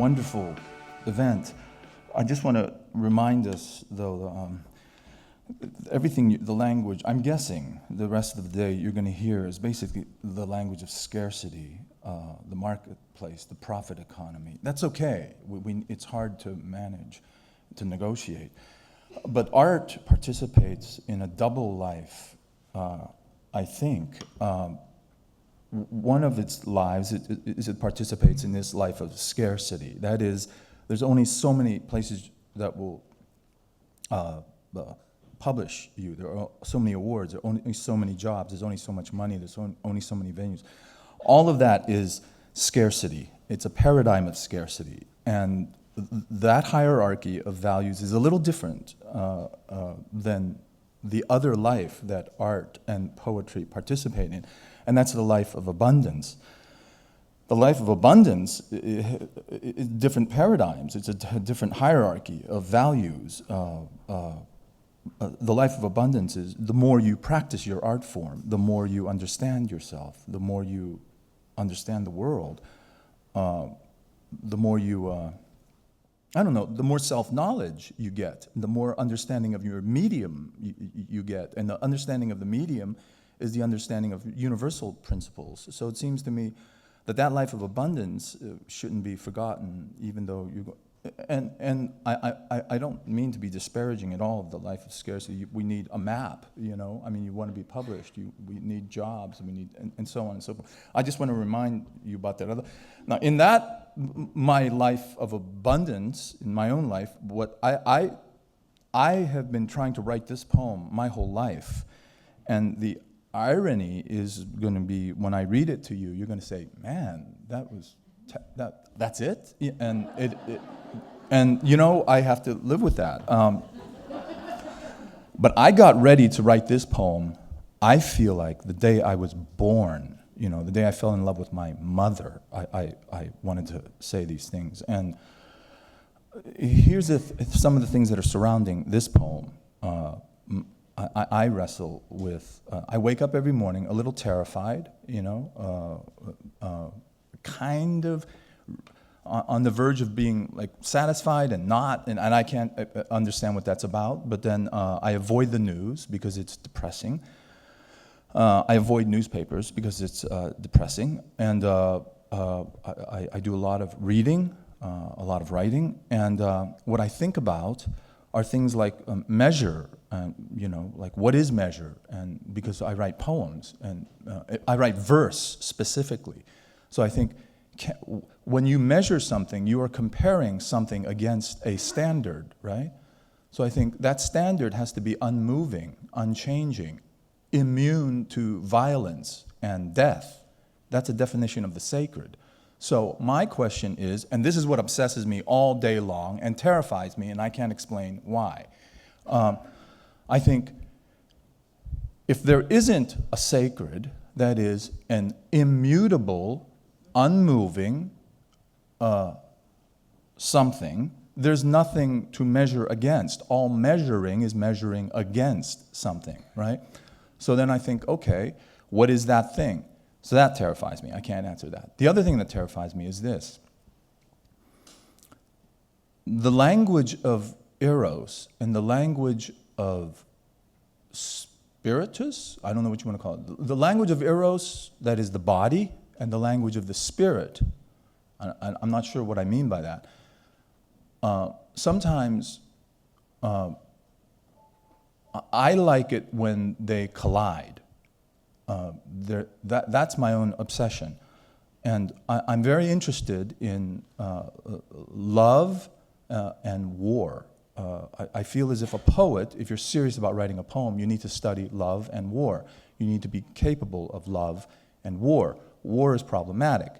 wonderful event. I just want to remind us, though, everything, the language, I'm guessing the rest of the day you're going to hear is basically the language of scarcity, the marketplace, the profit economy. That's okay. It's hard to manage, to negotiate. But art participates in a double life, I think. One of its lives is it participates in this life of scarcity. That is, there's only so many places that will publish you. There are so many awards, there are only so many jobs, there's only so much money, there's only so many venues. All of that is scarcity. It's a paradigm of scarcity. And that hierarchy of values is a little different than the other life that art and poetry participate in, and that's the life of abundance. The life of abundance is different paradigms. It's a different hierarchy of values. The life of abundance is the more you practice your art form, the more you understand yourself, the more you understand the world, the more you, the more self-knowledge you get, the more understanding of your medium you get. And the understanding of the medium is the understanding of universal principles. So it seems to me that life of abundance shouldn't be forgotten, even though you. And I don't mean to be disparaging at all of the life of scarcity. We need a map, you know. I mean, you want to be published. We need jobs, and we need, and so on and so forth. I just want to remind you about that. Now, in that, my life of abundance, in my own life, what I have been trying to write this poem my whole life, and the irony is going to be when I read it to you, you're going to say, "Man, that's it," and and you know, I have to live with that. But I got ready to write this poem, I feel like the day I was born, you know, the day I fell in love with my mother, I wanted to say these things. And here's some of the things that are surrounding this poem. I wrestle with, I wake up every morning a little terrified, you know, kind of on the verge of being like satisfied and not, and I can't understand what that's about, but then I avoid the news because it's depressing. I avoid newspapers because it's depressing, and I do a lot of reading, a lot of writing, and what I think about are things like measure, you know, like what is measure, and because I write poems, and I write verse specifically, so I think when you measure something, you are comparing something against a standard, right? So I think that standard has to be unmoving, unchanging, immune to violence and death. That's a definition of the sacred. So my question is, and this is what obsesses me all day long and terrifies me, and I can't explain why. I think if there isn't a sacred, that is an immutable, unmoving something, there's nothing to measure against. All measuring is measuring against something, right? So then I think, okay, what is that thing? So that terrifies me. I can't answer that. The other thing that terrifies me is this. The language of eros and the language of spiritus, I don't know what you want to call it. The language of eros, that is the body, and the language of the spirit, I'm not sure what I mean by that. Sometimes I like it when they collide. That's my own obsession. And I'm very interested in love and war. I feel as if a poet, if you're serious about writing a poem, you need to study love and war. You need to be capable of love and war. War is problematic.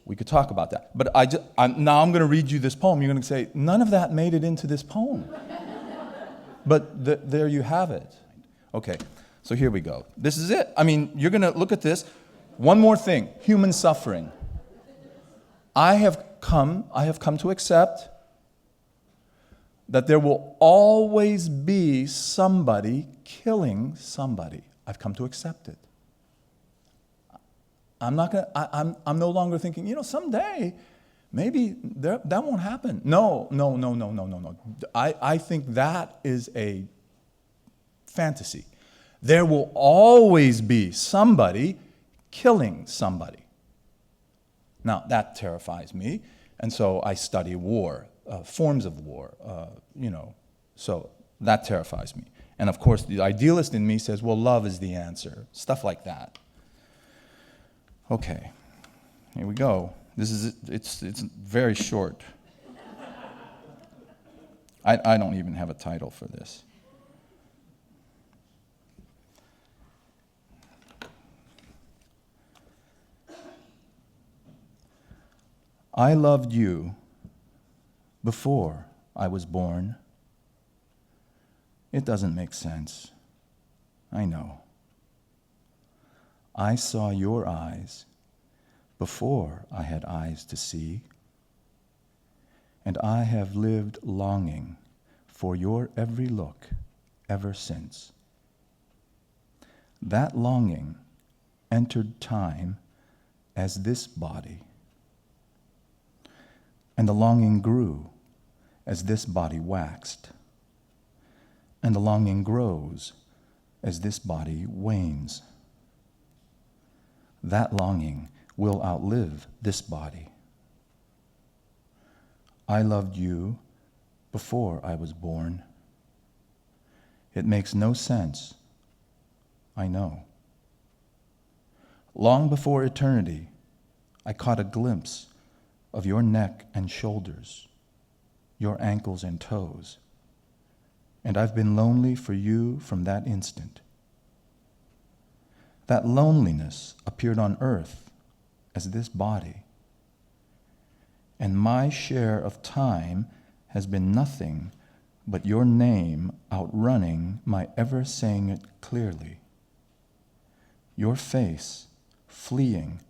We could talk about that. But now I'm going to read you this poem. You're going to say, none of that made it into this poem. But there you have it. Okay, so here we go. This is it. I mean, you're going to look at this. One more thing, human suffering. I have come to accept that there will always be somebody killing somebody. I've come to accept it. I'm no longer thinking, someday Maybe that won't happen. No. I think that is a fantasy. There will always be somebody killing somebody. Now, that terrifies me, and so I study war, forms of war, so that terrifies me. And of course, the idealist in me says, well, love is the answer, stuff like that. Okay, here we go. It's very short. I don't even have a title for this. I loved you before I was born. It doesn't make sense. I know. I saw your eyes before I had eyes to see, and I have lived longing for your every look ever since. That longing entered time as this body, and the longing grew as this body waxed, and the longing grows as this body wanes. That longing will outlive this body. I loved you before I was born. It makes no sense, I know. Long before eternity, I caught a glimpse of your neck and shoulders, your ankles and toes, and I've been lonely for you from that instant. That loneliness appeared on earth as this body, and my share of time has been nothing but your name outrunning my ever saying it clearly, your face fleeing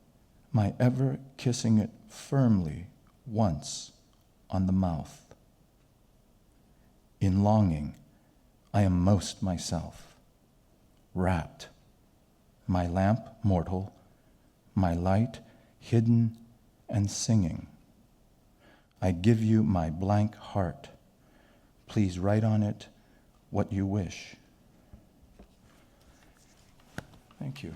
my ever kissing it firmly once on the mouth. In longing, I am most myself, wrapped, my lamp mortal, my light hidden and singing. I give you my blank heart. Please write on it what you wish. Thank you.